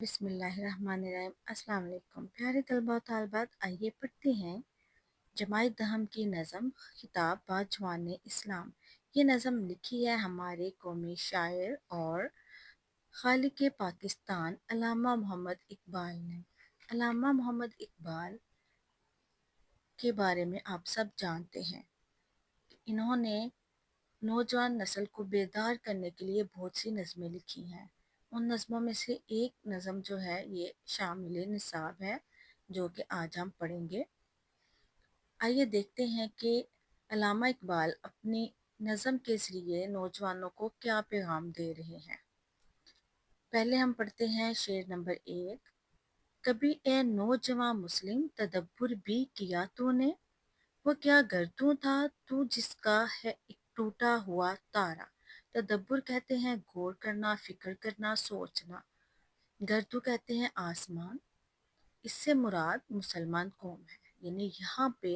बिस्मिल्लाहिर्रहमानिर्रहीम। अस्सलाम वालेकुम प्यारे तलबा और तालिबात, आइए पढ़ते हैं जमाई दहम की नज़म खिताब बाजवान इस्लाम। ये नज़म लिखी है हमारे कौमी शायर और खालिक पाकिस्तान अल्लामा मोहम्मद इकबाल ने। अल्लामा मोहम्मद इकबाल के बारे में आप सब जानते हैं। इन्होंने नौजवान नस्ल को बेदार करने के लिए बहुत सी नज़में लिखी हैं। उन नज़मों में से एक नज़म जो है ये शामिल निसाब है, जो कि आज हम पढ़ेंगे। आइए देखते हैं कि अल्लामा इकबाल अपनी नज़म के ज़रिए नौजवानों को क्या पैगाम दे रहे हैं। पहले हम पढ़ते हैं शेर नंबर 1। कभी ए नौजवान मुस्लिम तदब्बुर भी किया तूने, वो क्या गर्दू था तू जिसका है एक टूटा हुआ तारा। तदब्बुर कहते हैं गौर करना, फिक्र करना, सोचना। गर्दू कहते हैं आसमान। इससे मुराद मुसलमान कौम है। यानी यहाँ पे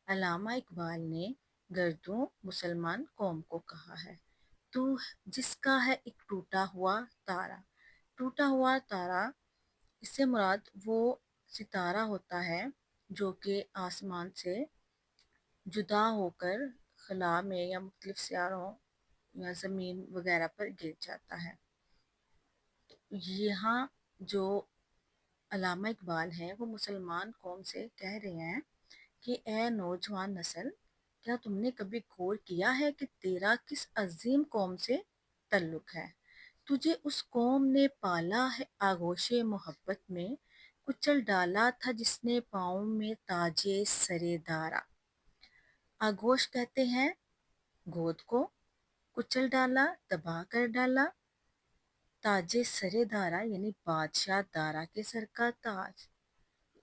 अल्लामा इकबाल ने गर्दू मुसलमान कौम को कहा है। तू जिसका है एक टूटा हुआ तारा। टूटा हुआ तारा, इससे मुराद वो सितारा होता है जो कि आसमान से जुदा होकर खला में या मुख्तलिफ सियारों या ज़मीन वगैरह पर गिर जाता है। यहाँ जो अल्लामा इकबाल हैं वो मुसलमान कौम से कह रहे हैं कि ए नौजवान नस्ल, क्या तुमने कभी गौर किया है कि तेरा किस अजीम कौम से तल्लुक है। तुझे उस कौम ने पाला है आगोशे मोहब्बत में, कुचल डाला था जिसने पाँव में ताजे सरेदारा। आगोश कहते हैं गोद को, कुचल डाला तबाह कर डाला। ताजे सरे दारा यानी बादशाह, दारा के सर का ताज।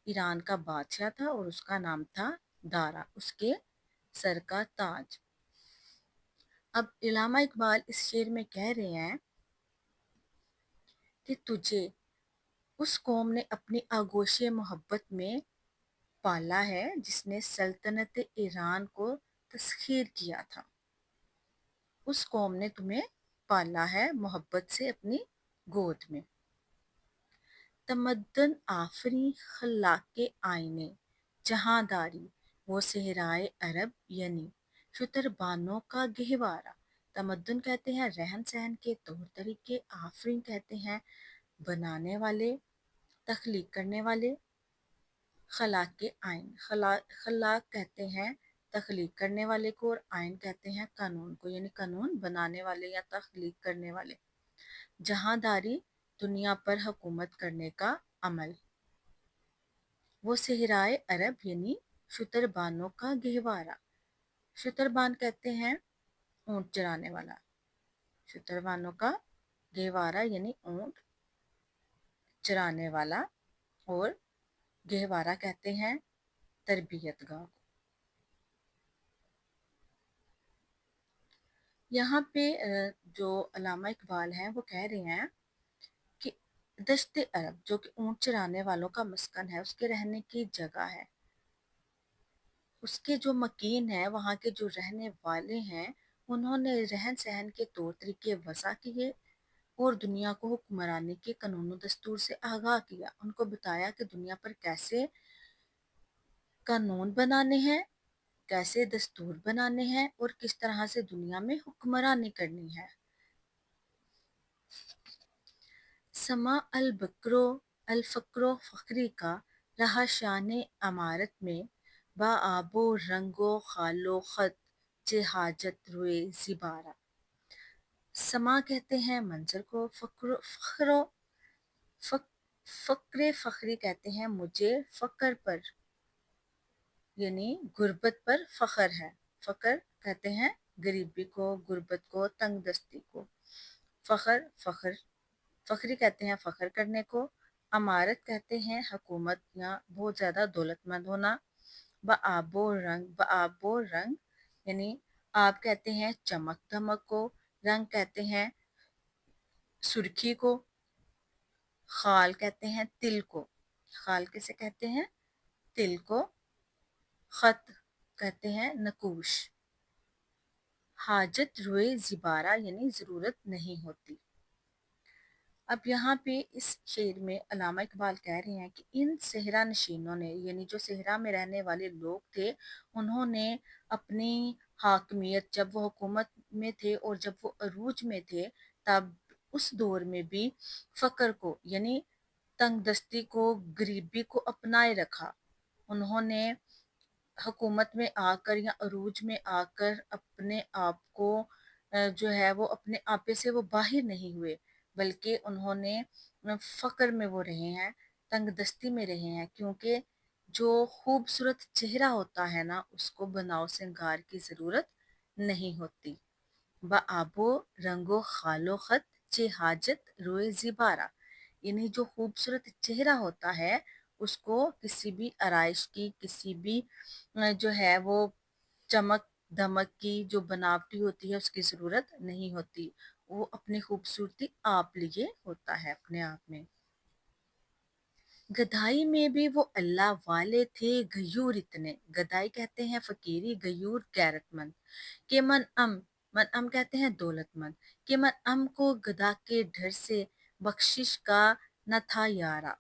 ईरान का बादशाह था और उसका नाम था दारा, उसके सर का ताज। अब अल्लामा इकबाल इस शेर में कह रहे हैं कि तुझे उस कौम ने अपनी आगोशे मोहब्बत में पाला है जिसने सल्तनत ईरान को तस्खीर किया था। उस कौम ने तुम्हें पाला है मोहब्बत से अपनी गोद में। तमद्दन आफरी खल्लाके आईने जहांदारी, वो सहराए अरब यानी शुतरबानों का गहवारा। तमद्दन कहते हैं रहन सहन के तौर तरीके, आफरीन कहते हैं बनाने वाले, तख्लीक करने वाले। खलाके आइन, खलाक कहते हैं तख्लीक करने वाले को और आइन कहते हैं कानून को, यानी कानून बनाने वाले या तख्लीक करने वाले। जहांदारी दुनिया पर हुकूमत करने का अमल। वो सहराए अरब यानी शुतरबानों का गहवारा। शुतरबान कहते हैं ऊंट चराने वाला। शुतरबानों का गहवारा यानी ऊंट चराने वाला, और गहवारा कहते हैं तरबियतगाह को। यहाँ पे जो अल्लामा इकबाल हैं वो कह रहे हैं कि दश्त अरब जो कि ऊंट चराने वालों का मस्कन है, उसके रहने की जगह है, उसके जो मकीन है, वहाँ के जो रहने वाले हैं, उन्होंने रहन सहन के तौर तरीके वसा किए और दुनिया को हुक्मरानी के कानून दस्तूर से आगाह किया। उनको बताया कि दुनिया पर कैसे कानून बनाने हैं, कैसे दस्तूर बनाने हैं और किस तरह से दुनिया में हुक्मरानी करनी है। समा अल बकरो अल फ़क्रो फ़खरी का रहा शान अमारत में, बा आबो रंगो खालो खत चे हाजत रुए जिबारा। समा कहते हैं मंजर को, फ़क्रे फ़खरी कहते हैं मुझे फ़क्र पर यानी गुर्बत पर फ़ख्र है। फ़क्र कहते हैं गरीबी को, गुर्बत को, तंग दस्ती को। फ़ख्र फ़ख्र फ़खरी कहते हैं फ़ख्र करने को। अमारत कहते हैं हुकूमत या बहुत ज़्यादा दौलतमंद होना। बआबो रंग यानी आप कहते हैं चमक धमक को, रंग कहते हैं सुर्खी को, खाल कहते हैं तिल को। खाल किसे कहते हैं? तिल को। खत कहते हैं नकूश। हाजत रुए जिबारा यानी ज़रूरत नहीं होती। अब यहाँ पे इस शेर में अल्लामा इकबाल कह रहे हैं कि इन सेहरा नशीनों ने, यानी जो सेहरा में रहने वाले लोग थे, उन्होंने अपनी हाकमियत, जब वो हुकूमत में थे और जब वो अरूज में थे, तब उस दौर में भी फकर को, यानी तंगदस्ती को, गरीबी को अपनाए रखा। उन्होंने हुकूमत में आकर या अरूज में आकर अपने आप को जो है वो अपने आपे से वो बाहर नहीं हुए, बल्कि उन्होंने फक्र में वो रहे हैं, तंगदस्ती में रहे हैं, क्योंकि जो खूबसूरत चेहरा होता है ना, उसको बनाव सिंगार की ज़रूरत नहीं होती। व आबो रंगो खालो खत चे हाजत रोए जिबारा, यानी जो खूबसूरत चेहरा होता है, उसको किसी भी आराइश की, किसी भी जो है वो चमक धमक की जो बनावटी होती है उसकी जरूरत नहीं होती। वो अपनी खूबसूरती आप लिए होता है अपने आप में। गधाई में भी वो अल्लाह वाले थे गयूर इतने, गदाई कहते हैं फकीरी, गयूर गैरतमंद। के मन अम कहते हैं दौलतमंद। के मन अम को गधा के डर से बख्शिश का न था यारा,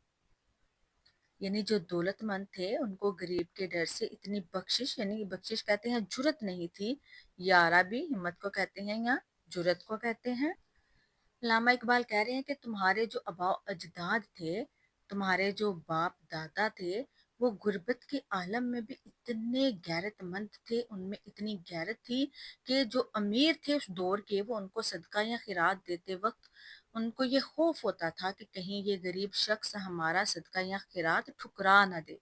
यानी जो दौलतमंद थे उनको गरीब के डर से इतनी बख्शिश, यानी बख्शिश कहते हैं जुरत नहीं थी, यारा भी हिम्मत को कहते हैं या जुरत को कहते हैं। अल्लामा इकबाल कह रहे हैं कि तुम्हारे जो आबाओ अजदाद थे, तुम्हारे जो बाप दादा थे, वो गुर्बत के आलम में भी इतने गैरतमंद थे, उनमें इतनी गैरत थी कि जो अमीर थे उस दौर के, वो उनको सदका या खिरात देते वक्त उनको ये खौफ होता था कि कहीं ये गरीब शख्स हमारा सदका या खिरात ठुकरा ना दे।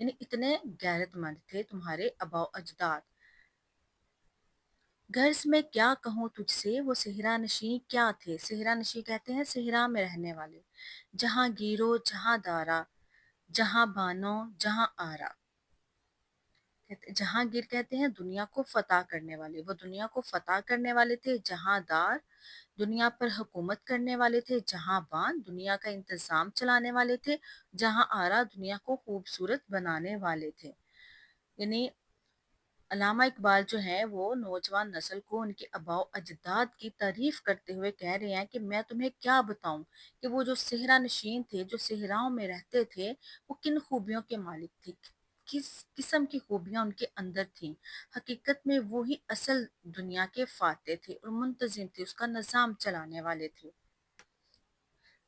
यानी इतने गैरतमंद थे तुम्हारे आबाओ अजदाद। गर्ज में क्या कहूँ तुझसे वो सेहरा नशी क्या थे। सेहरा नशी कहते हैं सेहरा में रहने वाले। जहाँ गिरो जहाँ दारा, जहाँ बानो जहाँ आरा, जहांगीर कहते हैं दुनिया को फतह करने वाले। वो दुनिया को फतह करने वाले थे। जहां दार दुनिया पर हुकूमत करने वाले थे। जहां बान दुनिया का इंतजाम चलाने वाले थे। जहां आरा दुनिया को खूबसूरत बनाने वाले थे। यानी अल्लामा इकबाल जो है वो नौजवान नस्ल को उनके आबाओ अजदाद की तारीफ करते हुए कह रहे हैं कि मैं तुम्हें क्या बताऊं कि वो जो सेहरा नशीन थे, जो सेहराओं में रहते थे, वो किन खूबियों के मालिक थे, किस किस्म की खूबियां उनके अंदर थी। हकीकत में वो ही असल दुनिया के फाते थे और मुंतजिम थे, उसका निज़ाम चलाने वाले थे।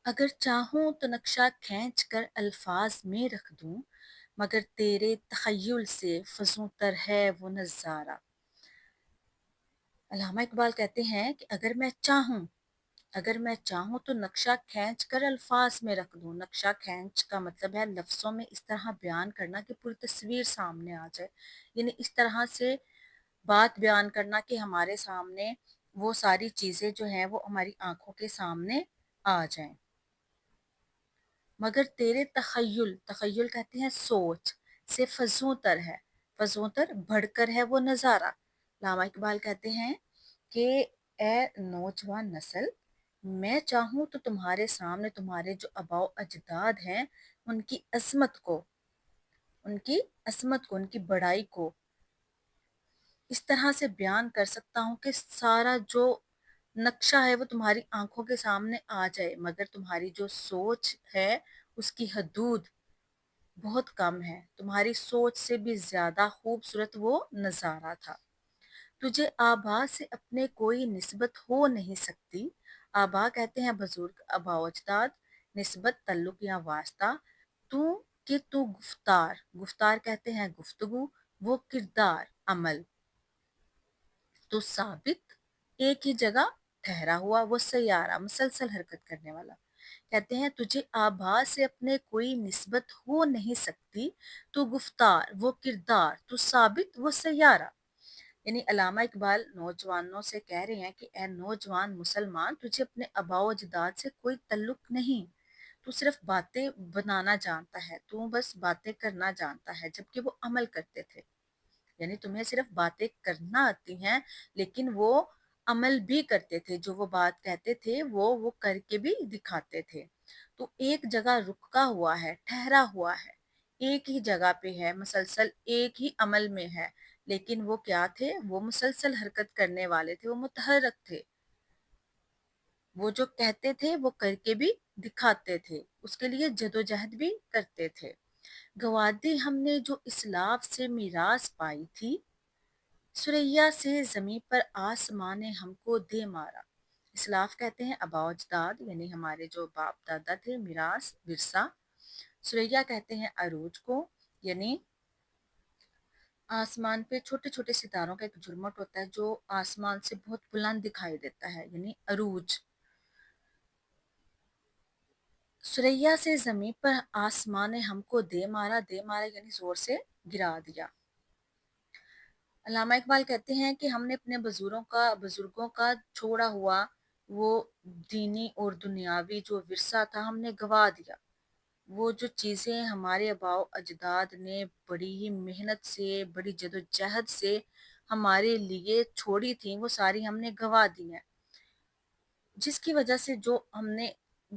अगर चाहूं तो नक्शा खींच कर अल्फाज में रख दूं, मगर तेरे तखय्युल से फजूं तर है वो नजारा। अल्लामा इकबाल कहते हैं कि अगर मैं चाहूं तो नक्शा खींच कर अल्फाज में रख दूं। नक्शा खींच का मतलब है लफ्जों में इस तरह बयान करना कि पूरी तस्वीर सामने आ जाए, यानी इस तरह से बात बयान करना कि हमारे सामने वो सारी चीजें जो हैं वो हमारी आंखों के सामने आ जाएं। मगर तेरे तखय्युल, तखय्युल कहते हैं सोच, से फजूतर है, फजूतर बढ़कर है वो नज़ारा। लामा इकबाल कहते हैं कि ए नौजवान नस्ल, मैं चाहूँ तो तुम्हारे सामने तुम्हारे जो आबाओ अजदाद हैं उनकी अजमत को, उनकी अजमत को, उनकी बड़ाई को इस तरह से बयान कर सकता हूँ कि सारा जो नक्शा है वो तुम्हारी आंखों के सामने आ जाए, मगर तुम्हारी जो सोच है उसकी हदूद बहुत कम है। तुम्हारी सोच से भी ज्यादा खूबसूरत वो नजारा था। तुझे आबा से अपने कोई निस्बत हो नहीं सकती। आबा कहते हैं बुजुर्ग, आबा अजदाद, निस्बत तल्लुक या वास्ता। तू कि तू गुफ्तार, गुफ्तार कहते हैं गुफ्तगू, वो किरदार अमल। तो साबित एक ही जगह ठहरा हुआ, वो सैयारा मुसलसल हरकत करने वाला। कहते हैं तुझे आभास से अपने कोई निस्बत हो नहीं सकती, तू गुफ्तार वो किरदार, तू साबित वो सैयारा। यानी अलामा इकबाल नौजवानों से कह रहे हैं कि ए नौजवान मुसलमान, तुझे अपने आबाओ अजदाद से कोई तल्लुक नहीं। तू सिर्फ बातें बनाना जानता है, तू बस बातें करना जानता है, जबकि वो अमल करते थे। यानी तुम्हें सिर्फ बातें करना आती हैं, लेकिन वो अमल भी करते थे। जो वो बात कहते थे वो करके भी दिखाते थे। तो एक जगह रुका हुआ है, ठहरा हुआ है, एक ही जगह पे है, मुसलसल एक ही अमल में है, लेकिन वो क्या थे, वो मुसलसल हरकत करने वाले थे, वो मुतहरक थे। वो जो कहते थे वो करके भी दिखाते थे, उसके लिए जदोजहद भी करते थे। गवादी हमने जो इस्लाफ से मीरास पाई थी, सुरैया से ज़मीं पर आसमां ने हमको दे मारा। इस्लाफ कहते हैं आबा व अजदाद, यानी हमारे जो बाप दादा थे, मीरास विरसा। सुरैया कहते हैं अरूज को, यानी आसमान पे छोटे छोटे सितारों का एक झुरमुट होता है जो आसमान से बहुत बुलंद दिखाई देता है, यानी अरूज। सुरैया से जमीन पर आसमान ने हमको दे मारा, दे मारा यानी जोर से गिरा दिया। अल्लामा इकबाल कहते हैं कि हमने अपने बुजुर्गों का छोड़ा हुआ वो दीनी और दुनियावी जो विरसा था हमने गवा दिया। वो जो चीज़ें हमारे आबाओ अजदाद ने बड़ी ही मेहनत से, बड़ी जदोजहद से हमारे लिए छोड़ी थी, वो सारी हमने गवा दी हैं। जिसकी वजह से जो हमने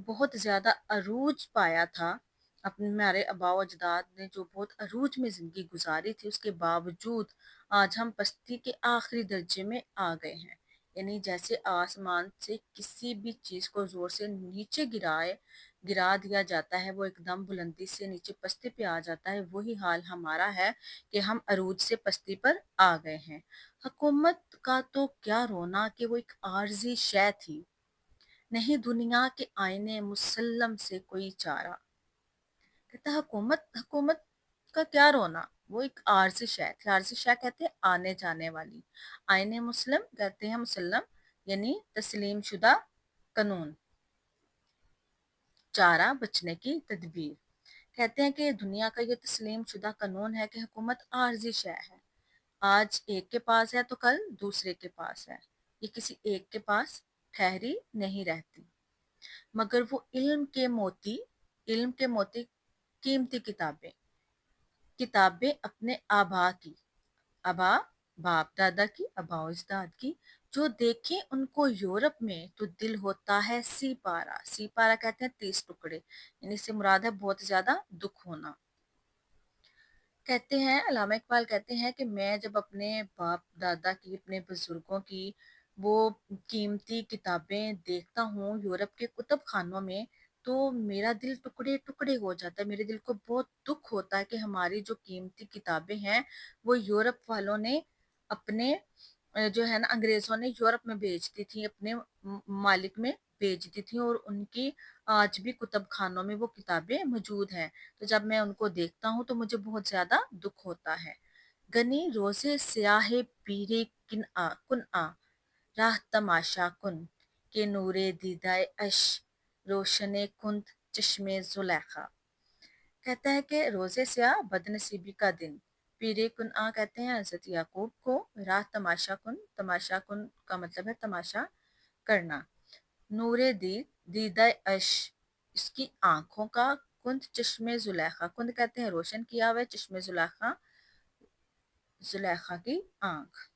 बहुत ज़्यादा अरूज पाया था, अपने हमारे आबाओ अजदाद ने जो बहुत अरूज में ज़िंदगी गुजारी थी, उसके बावजूद आज हम पस्ती के आखिरी दर्जे में आ गए हैं। यानी जैसे आसमान से किसी भी चीज़ को ज़ोर से नीचे गिरा दिया जाता है, वो एकदम बुलंदी से नीचे पस्ती पे आ जाता है, वही हाल हमारा है कि हम अरूज से पस्ती पर आ गए हैं। हुकूमत का तो क्या रोना कि वो एक आर्जी शय थी, नहीं दुनिया के आईने मुसल्लम से कोई चारा। कहता हुकूमत हुकूमत का क्या रोना, वो एक आर्जी शय थी। आर्जी शय कहते हैं आने जाने वाली। आईने मुसलम कहते हैं मुसल्लम, यानी तस्लीम शुदा कानून, चारा बचने की तदबीर। कहते हैं कि दुनिया का ये तस्लीम शुदा कानून है कि हुकूमत आर्जी शय है। आज एक के पास है तो कल दूसरे के पास है, ये किसी एक के पास ठहरी नहीं रहती। मगर वो इल्म के मोती कीमती किताबें, किताबें अपने आबा की, आबा बाप दादा की, आबा अजदाद की, जो देखें उनको यूरोप में तो दिल होता है सी पारा। सी पारा कहते हैं 30 टुकड़े, यानी इससे मुराद है बहुत ज्यादा दुख होना। कहते हैं अल्लामा इकबाल कहते हैं कि मैं जब अपने बाप दादा की, अपने बुजुर्गों की वो कीमती किताबें देखता हूँ यूरोप के कुतुब खानों में, तो मेरा दिल टुकड़े टुकड़े हो जाता है। मेरे दिल को बहुत दुख होता है कि हमारी जो कीमती किताबें हैं वो यूरोप वालों ने अपने जो है ना अंग्रेजों ने यूरोप में बेच दी थी, अपने मालिक में बेच दी थी, और उनकी आज भी कुतुब खानों में वो किताबें मौजूद हैं। तो जब मैं उनको देखता हूँ तो मुझे बहुत ज्यादा दुख होता है। गनी रोजे स्याहे पीरे कुन आ, राह तमाशा कुन, के नूरे दीदाए अश, रोशने कुंत चश्मे जुलेखा। कहता है कि रोजे स्याह बदनसीबी का दिन, पीरे कुन आ कहते हैं हजरत याकूब को, राह तमाशा कुन का मतलब है तमाशा करना, नूरे दीदा अश इसकी आंखों का, कुंद चश्मे जुलेखा, कुंद कहते हैं रोशन किया हुआ, चश्मे जुलेखा जुलेखा की आंख।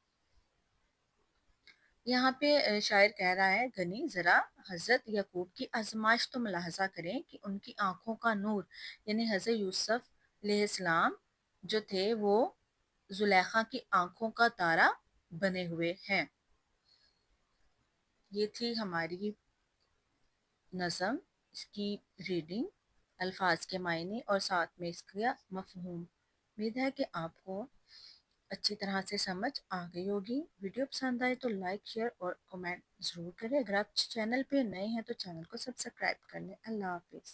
यहाँ पे शायर कह रहा है गनी जरा हजरत यकूब की आजमाइश तो मुलाहजा करें कि उनकी आंखों का नूर, यानी हजरत यूसुफ अलैहिस्सलाम जो थे वो जुलेखा की आंखों का तारा बने हुए हैं। ये थी हमारी नज़म, इसकी रीडिंग, अल्फाज के मायने और साथ में इसका मफहूम। उम्मीद है कि आपको अच्छी तरह से समझ आ गई होगी। वीडियो पसंद आए तो लाइक शेयर और कमेंट ज़रूर करें। अगर आप चैनल पे नए हैं तो चैनल को सब्सक्राइब कर लें। अल्लाह हाफिज़।